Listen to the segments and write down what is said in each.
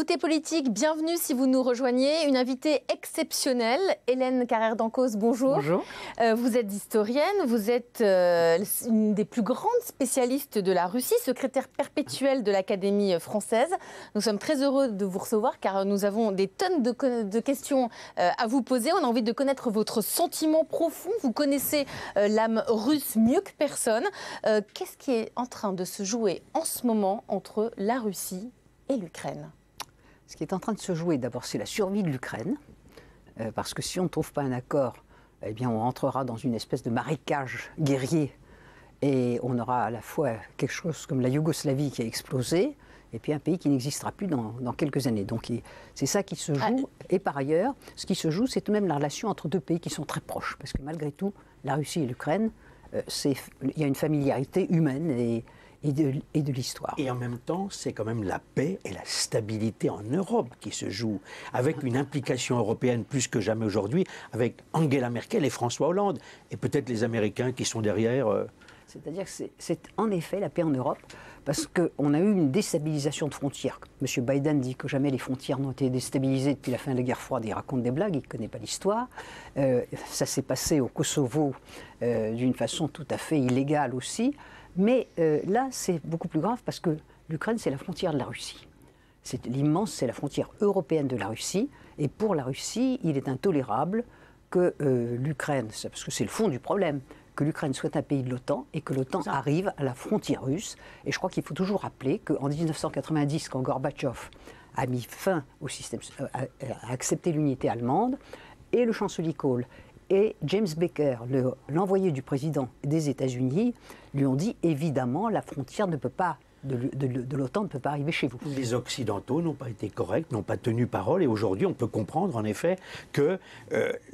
Tout est politique, bienvenue si vous nous rejoignez. Une invitée exceptionnelle, Hélène Carrère-Dancos, bonjour. Bonjour. Vous êtes historienne, vous êtes une des plus grandes spécialistes de la Russie, secrétaire perpétuelle de l'Académie française. Nous sommes très heureux de vous recevoir car nous avons des tonnes de questions à vous poser. On a envie de connaître votre sentiment profond. Vous connaissez l'âme russe mieux que personne. Qu'est-ce qui est en train de se jouer en ce moment entre la Russie et l'Ukraine? Ce qui est en train de se jouer, d'abord, c'est la survie de l'Ukraine, parce que si on ne trouve pas un accord, eh bien, on rentrera dans une espèce de marécage guerrier, et on aura à la fois quelque chose comme la Yougoslavie qui a explosé, et puis un pays qui n'existera plus dans quelques années. Donc c'est ça qui se joue. Et par ailleurs, ce qui se joue, c'est tout de même la relation entre deux pays qui sont très proches, parce que malgré tout, la Russie et l'Ukraine, il y a une familiarité humaine et de l'histoire. Et en même temps, c'est quand même la paix et la stabilité en Europe qui se jouent, avec une implication européenne plus que jamais aujourd'hui, avec Angela Merkel et François Hollande, et peut-être les Américains qui sont derrière. C'est-à-dire que c'est en effet la paix en Europe, parce qu'on a eu une déstabilisation de frontières. M. Biden dit que jamais les frontières n'ont été déstabilisées depuis la fin de la guerre froide. Il raconte des blagues, il ne connaît pas l'histoire. Ça s'est passé au Kosovo d'une façon tout à fait illégale aussi. Mais là, c'est beaucoup plus grave parce que l'Ukraine, c'est la frontière de la Russie. C'est la frontière européenne de la Russie. Et pour la Russie, il est intolérable que l'Ukraine, parce que c'est le fond du problème, que l'Ukraine soit un pays de l'OTAN et que l'OTAN arrive à la frontière russe. Et je crois qu'il faut toujours rappeler qu'en 1990, quand Gorbatchev a mis fin au système, a accepté l'unité allemande, et le chancelier Kohl et James Baker, l'envoyé du président des États-Unis, lui ont dit évidemment la frontière ne peut pas de l'OTAN ne peut pas arriver chez vous. Les Occidentaux n'ont pas été corrects, n'ont pas tenu parole, et aujourd'hui on peut comprendre en effet que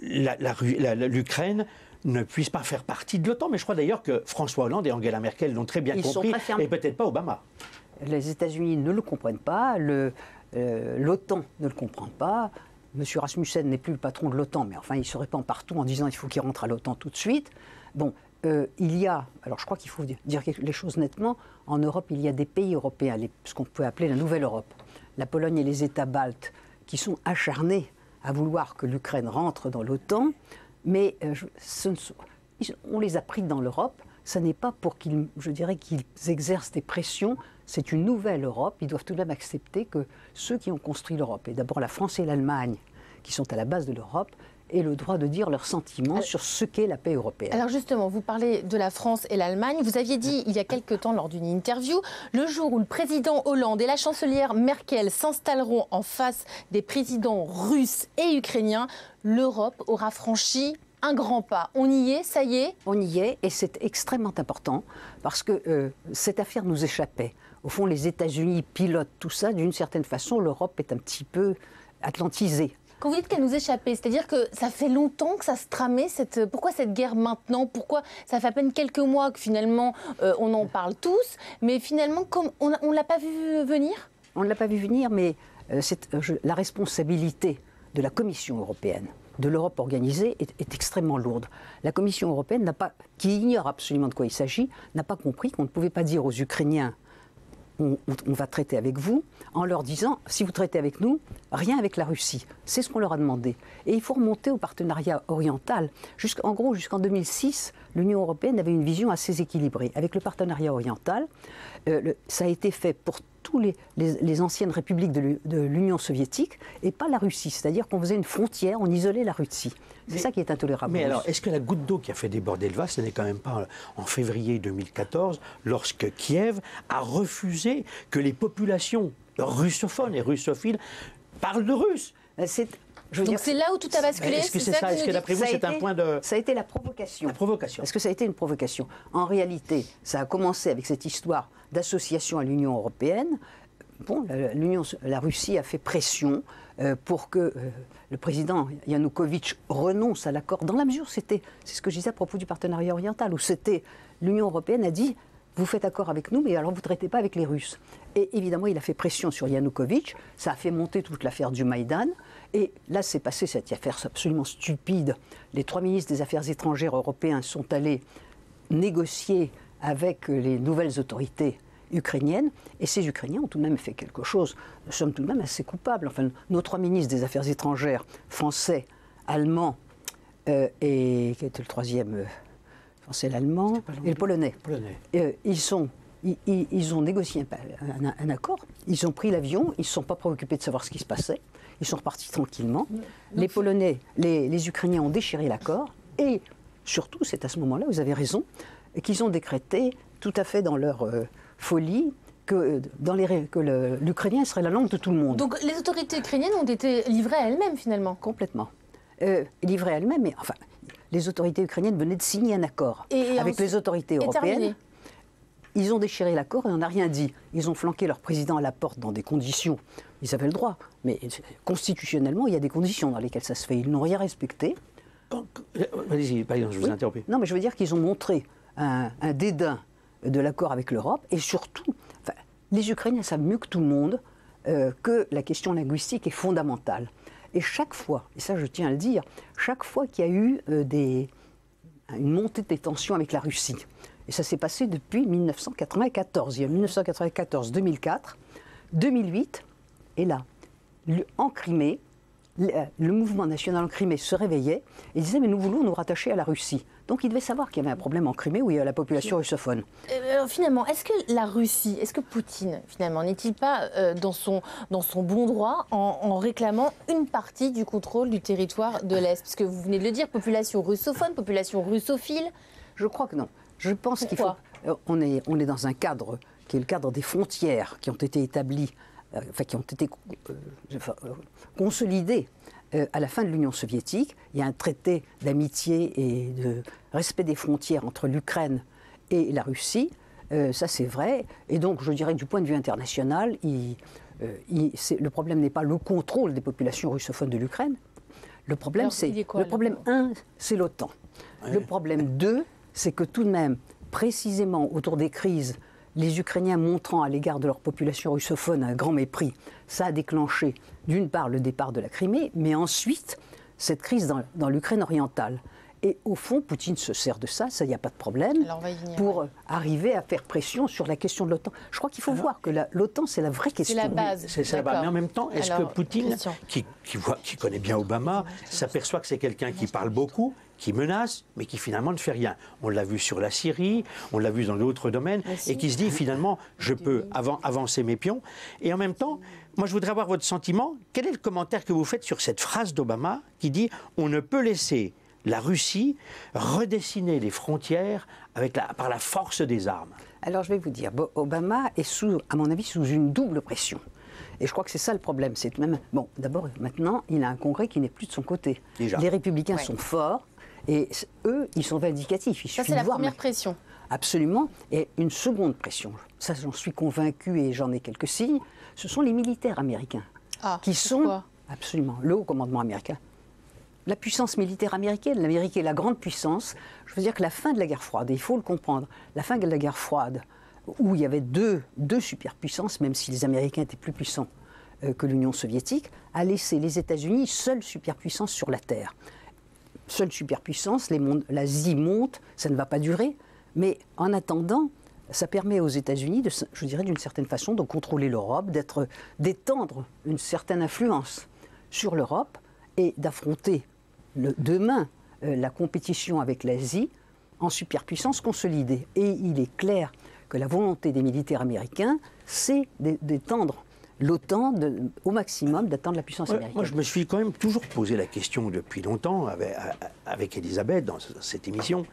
l'Ukraine ne puisse pas faire partie de l'OTAN. Mais je crois d'ailleurs que François Hollande et Angela Merkel l'ont très bien compris, et peut-être pas Obama. Les États-Unis ne le comprennent pas, l'OTAN ne le comprend pas. M. Rasmussen n'est plus le patron de l'OTAN, mais enfin, il se répand partout en disant qu'il faut qu'il rentre à l'OTAN tout de suite. Bon, il y a, alors je crois qu'il faut dire les choses nettement, en Europe, il y a des pays européens, ce qu'on peut appeler la Nouvelle Europe, la Pologne et les États baltes, qui sont acharnés à vouloir que l'Ukraine rentre dans l'OTAN, mais on les a pris dans l'Europe. Ce n'est pas pour qu'ils exercent des pressions, c'est une nouvelle Europe. Ils doivent tout de même accepter que ceux qui ont construit l'Europe, et d'abord la France et l'Allemagne, qui sont à la base de l'Europe, aient le droit de dire leurs sentiments sur ce qu'est la paix européenne. Alors justement, vous parlez de la France et l'Allemagne. Vous aviez dit il y a quelque temps lors d'une interview, le jour où le président Hollande et la chancelière Merkel s'installeront en face des présidents russes et ukrainiens, l'Europe aura franchi un grand pas. On y est, ça y est? On y est, et c'est extrêmement important, parce que cette affaire nous échappait. Au fond, les États-Unis pilotent tout ça. D'une certaine façon, l'Europe est un petit peu atlantisée. Quand vous dites qu'elle nous échappait, c'est-à-dire que ça fait longtemps que ça se tramait, pourquoi cette guerre maintenant? Pourquoi ça fait à peine quelques mois que finalement on en parle tous, mais finalement on ne l'a pas vu venir? On ne l'a pas vu venir, mais la responsabilité de la Commission européenne, de l'Europe organisée, est extrêmement lourde. La Commission européenne, qui ignore absolument de quoi il s'agit, n'a pas compris qu'on ne pouvait pas dire aux Ukrainiens on va traiter avec vous, en leur disant, si vous traitez avec nous, rien avec la Russie. C'est ce qu'on leur a demandé. Et il faut remonter au partenariat oriental. En gros, jusqu'en 2006, l'Union européenne avait une vision assez équilibrée. Avec le partenariat oriental, ça a été fait pour tous les anciennes républiques de l'Union soviétique et pas la Russie. C'est-à-dire qu'on faisait une frontière, on isolait la Russie. C'est ça qui est intolérable. Mais alors, est-ce que la goutte d'eau qui a fait déborder le vase, ce n'est quand même pas en février 2014, lorsque Kiev a refusé que les populations russophones et russophiles parlent de russe? Donc c'est là où tout a basculé. Est-ce que c'est ça? Est-ce que d'après vous, c'est un point de... Ça a été la provocation. La provocation. Parce que ça a été une provocation. En réalité, ça a commencé avec cette histoire d'association à l'Union européenne. Bon, la Russie a fait pression pour que le président Yanukovych renonce à l'accord, dans la mesure, c'est ce que je disais à propos du partenariat oriental, où l'Union européenne a dit, vous faites accord avec nous, mais alors vous ne traitez pas avec les Russes. Et évidemment, il a fait pression sur Yanukovych, ça a fait monter toute l'affaire du Maïdan, et là, c'est passé cette affaire absolument stupide. Les 3 ministres des Affaires étrangères européens sont allés négocier avec les nouvelles autorités ukrainienne. Et ces Ukrainiens ont tout de même fait quelque chose. Nous sommes tout de même assez coupables. Enfin, nos 3 ministres des Affaires étrangères, français, allemands, et qui était le troisième, français, l'allemand, et le polonais. Ils ont négocié un accord, ils ont pris l'avion, ils ne se sont pas préoccupés de savoir ce qui se passait, ils sont repartis tranquillement. Les Polonais, les Ukrainiens ont déchiré l'accord, et surtout, c'est à ce moment-là, vous avez raison, qu'ils ont décrété, tout à fait dans leur folie, que l'ukrainien serait la langue de tout le monde. Donc les autorités ukrainiennes ont été livrées à elles-mêmes finalement. Complètement. Livrées à elles-mêmes, mais enfin, les autorités ukrainiennes venaient de signer un accord avec les autorités européennes. Ils ont déchiré l'accord et on n'a rien dit. Ils ont flanqué leur président à la porte dans des conditions. Ils avaient le droit. Mais constitutionnellement, il y a des conditions dans lesquelles ça se fait. Ils n'ont rien respecté. Allez-y, je vous ai interrompu. Non, mais je veux dire qu'ils ont montré un dédain de l'accord avec l'Europe. Et surtout, les Ukrainiens savent mieux que tout le monde que la question linguistique est fondamentale. Et chaque fois, et ça je tiens à le dire, chaque fois qu'il y a eu une montée des tensions avec la Russie, et ça s'est passé depuis 1994. Il y a 1994, 2004, 2008, et là, en Crimée, le mouvement national en Crimée se réveillait et disait « mais nous voulons nous rattacher à la Russie ». Donc il devait savoir qu'il y avait un problème en Crimée où il y a la population russophone. Finalement, est-ce que la Russie, est-ce que Poutine, finalement, n'est-il pas dans son bon droit en réclamant une partie du contrôle du territoire de l'Est? Parce que vous venez de le dire, population russophone, population russophile. Je crois que non. Je pense qu'il faut... On est dans un cadre qui est le cadre des frontières qui ont été établies, qui ont été consolidées à la fin de l'Union soviétique. Il y a un traité d'amitié et de respect des frontières entre l'Ukraine et la Russie. Ça, c'est vrai. Et donc, je dirais que du point de vue international, le problème n'est pas le contrôle des populations russophones de l'Ukraine. Le problème, c'est l'OTAN. Ouais. Le problème 2, c'est que tout de même, précisément autour des crises, les Ukrainiens montrant à l'égard de leur population russophone un grand mépris, ça a déclenché d'une part le départ de la Crimée, mais ensuite cette crise dans l'Ukraine orientale. Et au fond, Poutine se sert de ça, il n'y a pas de problème, pour arriver à faire pression sur la question de l'OTAN. Je crois qu'il faut voir que l'OTAN, c'est la vraie question. C'est la base. C'est la base. Mais en même temps, est-ce que Poutine, qui connaît bien Obama, s'aperçoit que c'est quelqu'un qui parle beaucoup, qui menace, mais qui finalement ne fait rien? On l'a vu sur la Syrie, on l'a vu dans d'autres domaines, et qui se dit finalement, je peux avancer mes pions. Et en même temps, moi je voudrais avoir votre sentiment. Quel est le commentaire que vous faites sur cette phrase d'Obama qui dit « On ne peut laisser la Russie redessiner les frontières par la force des armes ». Alors je vais vous dire, Obama est à mon avis, sous une double pression. Et je crois que c'est ça le problème. C'est même d'abord, maintenant, il a un Congrès qui n'est plus de son côté. Déjà. Les Républicains sont forts. Et eux, ils sont vindicatifs. Ça, c'est la première pression. Absolument. Et une seconde pression, ça j'en suis convaincu et j'en ai quelques signes, ce sont les militaires américains. Qui sont absolument le haut commandement américain. La puissance militaire américaine, l'Amérique est la grande puissance. Je veux dire que la fin de la guerre froide, et il faut le comprendre, la fin de la guerre froide, où il y avait deux superpuissances, même si les Américains étaient plus puissants que l'Union soviétique, a laissé les États-Unis seule superpuissance sur la Terre. Seule superpuissance, l'Asie monte, ça ne va pas durer, mais en attendant, ça permet aux États-Unis, je dirais d'une certaine façon, de contrôler l'Europe, d'étendre une certaine influence sur l'Europe et d'affronter demain la compétition avec l'Asie en superpuissance consolidée. Et il est clair que la volonté des militaires américains, c'est d'étendre l'OTAN au maximum, d'attendre la puissance américaine. Moi, je me suis quand même toujours posé la question depuis longtemps avec Elisabeth dans cette émission.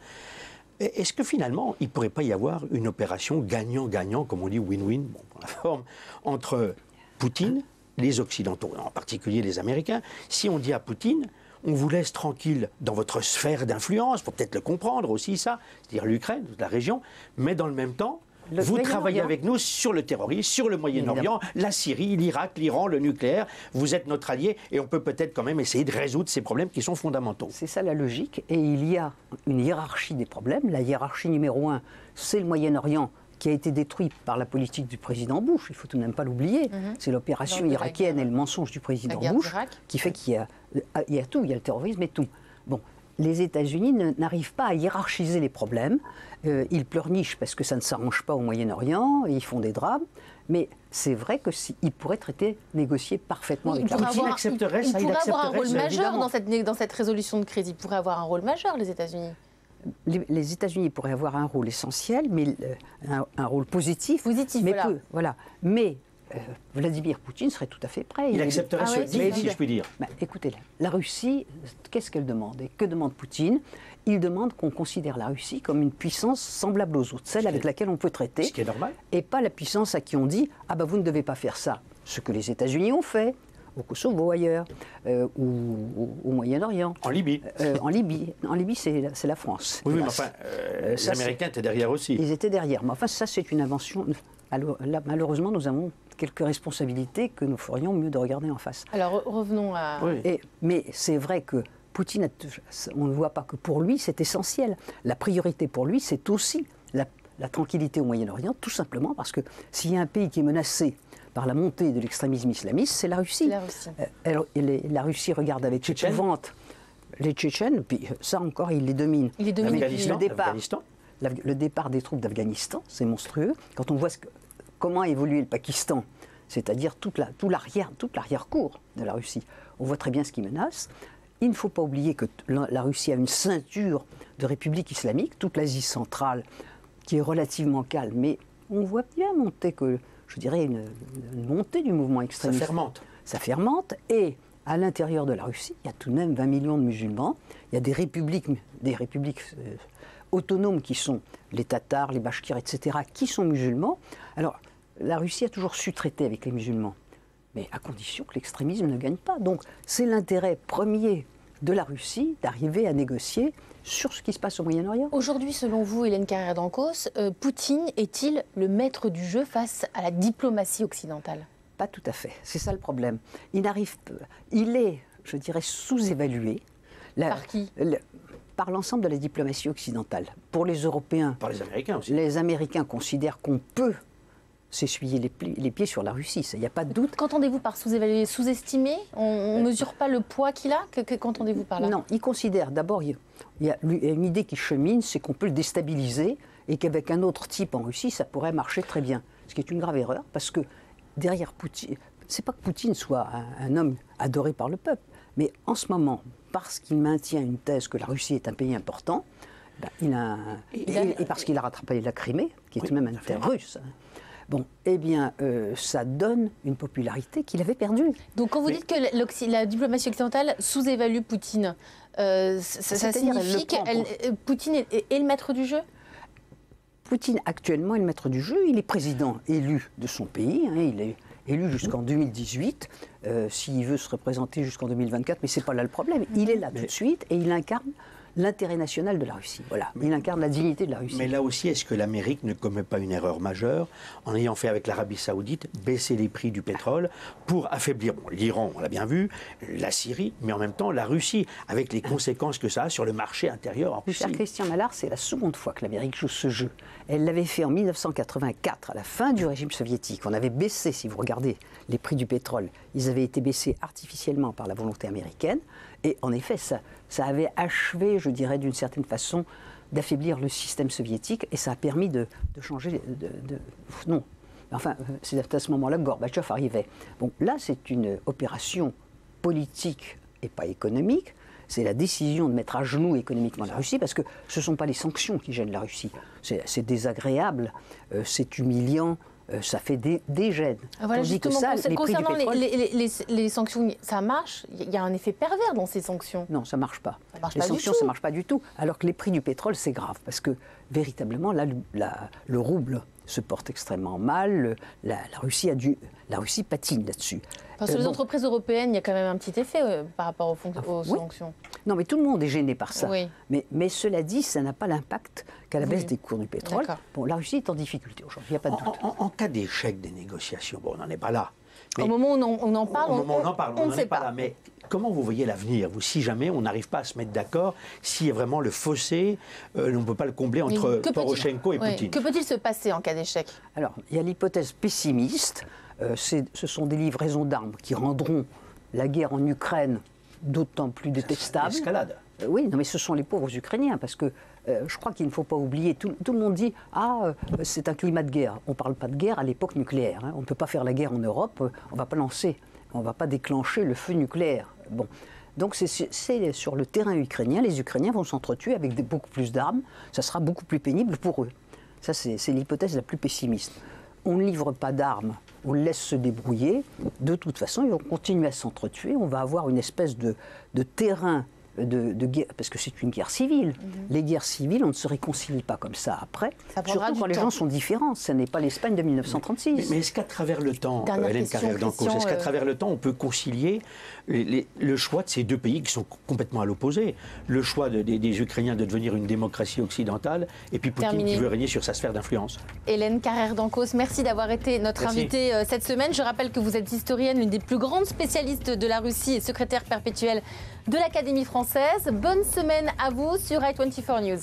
Est-ce que finalement, il ne pourrait pas y avoir une opération gagnant-gagnant, comme on dit win-win, pour la forme, entre Poutine, les Occidentaux, en particulier les Américains? Si on dit à Poutine, on vous laisse tranquille dans votre sphère d'influence, il faut peut-être le comprendre aussi ça, c'est-à-dire l'Ukraine, la région, mais dans le même temps, vous travaillez avec nous sur le terrorisme, sur le Moyen-Orient, la Syrie, l'Irak, l'Iran, le nucléaire. Vous êtes notre allié et on peut peut-être quand même essayer de résoudre ces problèmes qui sont fondamentaux. C'est ça la logique. Et il y a une hiérarchie des problèmes. La hiérarchie numéro 1, c'est le Moyen-Orient qui a été détruit par la politique du président Bush. Il ne faut tout de même pas l'oublier. C'est l'opération irakienne et le mensonge du président Bush qui fait qu'il y a tout. Il y a le terrorisme et tout. Bon. les États-Unis n'arrivent pas à hiérarchiser les problèmes. Ils pleurnichent parce que ça ne s'arrange pas au Moyen-Orient, ils font des drames. Mais c'est vrai qu'ils pourraient négocier parfaitement avec la Russie. Il pourrait avoir un rôle majeur dans cette résolution de crise. Il pourrait avoir un rôle majeur, les États-Unis. Les États-Unis pourraient avoir un rôle essentiel, mais un rôle positif. Mais voilà. Voilà. Mais Vladimir Poutine serait tout à fait prêt. Il accepterait ce deal, si je puis dire. Écoutez, la Russie, qu'est-ce qu'elle demande? Et que demande Poutine? Il demande qu'on considère la Russie comme une puissance semblable aux autres, celle avec laquelle on peut traiter. Ce qui est normal. Et pas la puissance à qui on dit « Ah ben vous ne devez pas faire ça ». Ce que les États-Unis ont fait, au Kosovo ailleurs, ou au Moyen-Orient. En Libye. En Libye, c'est la France. Oui, mais enfin, les Américains étaient derrière aussi. Ils étaient derrière. Mais enfin, ça, c'est une invention. Alors, là, malheureusement, nous avons quelques responsabilités que nous ferions mieux de regarder en face. Alors, revenons à... Oui. Mais c'est vrai que Poutine, on ne voit pas que pour lui, c'est essentiel. La priorité pour lui, c'est aussi la tranquillité au Moyen-Orient, tout simplement parce que s'il y a un pays qui est menacé par la montée de l'extrémisme islamiste, c'est la Russie. La Russie regarde avec épouvante les Tchétchènes, puis ça encore, il les domine. Il les domine. Le départ des troupes d'Afghanistan, c'est monstrueux. Quand on voit comment a évolué le Pakistan, c'est-à-dire toute l'arrière-cour de la Russie, on voit très bien ce qui menace. Il ne faut pas oublier que la Russie a une ceinture de républiques islamiques, toute l'Asie centrale, qui est relativement calme, mais on voit bien monter je dirais, une montée du mouvement extrémiste. Ça fermente. Et à l'intérieur de la Russie, il y a tout de même 20 millions de musulmans. Il y a des républiques autonomes qui sont les Tatars, les Bachkirs, etc., qui sont musulmans. Alors, la Russie a toujours su traiter avec les musulmans, mais à condition que l'extrémisme ne gagne pas. Donc, c'est l'intérêt premier de la Russie d'arriver à négocier sur ce qui se passe au Moyen-Orient. Aujourd'hui, selon vous, Hélène Carrère-Dancos, Poutine est-il le maître du jeu face à la diplomatie occidentale? Pas tout à fait. C'est ça le problème. Il est, je dirais, sous-évalué. Par qui? Par l'ensemble de la diplomatie occidentale. Pour les Européens. Par les Américains aussi. Les Américains considèrent qu'on peut s'essuyer les pieds sur la Russie, il n'y a pas de doute. Qu'entendez-vous par sous-évaluer, sous-estimer? On ne mesure pas le poids qu'il a? Qu'entendez-vous par là? Non, il considère d'abord, il y a une idée qui chemine, c'est qu'on peut le déstabiliser et qu'avec un autre type en Russie, ça pourrait marcher très bien. Ce qui est une grave erreur, parce que derrière Poutine, c'est pas que Poutine soit un homme adoré par le peuple, mais en ce moment, parce qu'il maintient une thèse que la Russie est un pays important, et parce qu'il a rattrapé la Crimée, qui est tout de même un terre russe. Bon, eh bien, ça donne une popularité qu'il avait perdue. Donc, quand vous dites que la diplomatie occidentale sous-évalue Poutine, ça signifie que Poutine est le maître du jeu? Poutine, actuellement, est le maître du jeu. Il est président élu de son pays. Il est élu jusqu'en 2018. S'il veut se représenter jusqu'en 2024, mais ce n'est pas là le problème. Il est là tout de suite et il incarne l'intérêt national de la Russie. Voilà, il incarne la dignité de la Russie. Mais là aussi, est-ce que l'Amérique ne commet pas une erreur majeure en ayant fait avec l'Arabie Saoudite baisser les prix du pétrole pour affaiblir l'Iran, on l'a bien vu, la Syrie, mais en même temps la Russie, avec les conséquences que ça a sur le marché intérieur en Russie. Cher Christian Mallard, c'est la seconde fois que l'Amérique joue ce jeu. Elle l'avait fait en 1984, à la fin du régime soviétique. On avait baissé, si vous regardez, les prix du pétrole. Ils avaient été baissés artificiellement par la volonté américaine. Et en effet, ça avait achevé, je dirais, d'une certaine façon, d'affaiblir le système soviétique. Et ça a permis de changer non. Enfin, c'est à ce moment-là que Gorbatchev arrivait. Bon, là, c'est une opération politique et pas économique. C'est la décision de mettre à genoux économiquement la Russie, parce que ce ne sont pas les sanctions qui gênent la Russie. C'est désagréable, c'est humiliant, ça fait des gênes. Voilà, justement, concernant les sanctions, ça marche? Il y a un effet pervers dans ces sanctions. Non, ça ne marche pas. Les sanctions, ça ne marche pas du tout. Alors que les prix du pétrole, c'est grave, parce que véritablement, là, le rouble se porte extrêmement mal. La Russie patine là-dessus. Parce que les entreprises européennes, il y a quand même un petit effet par rapport aux sanctions. Non, mais tout le monde est gêné par ça. Oui. Mais cela dit, ça n'a pas l'impact qu'à la baisse des cours du pétrole. Bon, la Russie est en difficulté aujourd'hui, il n'y a pas de doute. En cas d'échec des négociations, bon, on n'en est pas là. Mais au moment où on en parle, on n'en est pas là. Mais comment vous voyez l'avenir, vous, si jamais on n'arrive pas à se mettre d'accord, si vraiment le fossé, on ne peut pas le combler entre Poroshenko et Poutine? Que peut-il se passer en cas d'échec? Alors, il y a l'hypothèse pessimiste. Ce sont des livraisons d'armes qui rendront la guerre en Ukraine d'autant plus détestable. Oui, non, mais ce sont les pauvres Ukrainiens, parce que je crois qu'il ne faut pas oublier, tout le monde dit « Ah, c'est un climat de guerre ». On ne parle pas de guerre à l'époque nucléaire. Hein. On ne peut pas faire la guerre en Europe, on ne va pas lancer, on ne va pas déclencher le feu nucléaire. Bon. Donc c'est sur le terrain ukrainien, les Ukrainiens vont s'entretuer avec beaucoup plus d'armes, ça sera beaucoup plus pénible pour eux. Ça, c'est l'hypothèse la plus pessimiste. On ne livre pas d'armes, on les laisse se débrouiller. De toute façon, ils vont continuer à s'entretuer. On va avoir une espèce de terrain de guerre, parce que c'est une guerre civile. Les guerres civiles, on ne se réconcilie pas comme ça après. Surtout quand les gens sont différents. Ce n'est pas l'Espagne de 1936. Mais est-ce qu'à travers le temps, Hélène Carrère-Dancos, est-ce qu'à travers le temps, on peut concilier le choix de ces deux pays qui sont complètement à l'opposé, le choix des Ukrainiens de devenir une démocratie occidentale, et puis Poutine qui veut régner sur sa sphère d'influence? Hélène Carrère-Dancos, merci d'avoir été notre invitée cette semaine. Je rappelle que vous êtes historienne, l'une des plus grandes spécialistes de la Russie et secrétaire perpétuelle de l'Académie française. Bonne semaine à vous sur i24 News.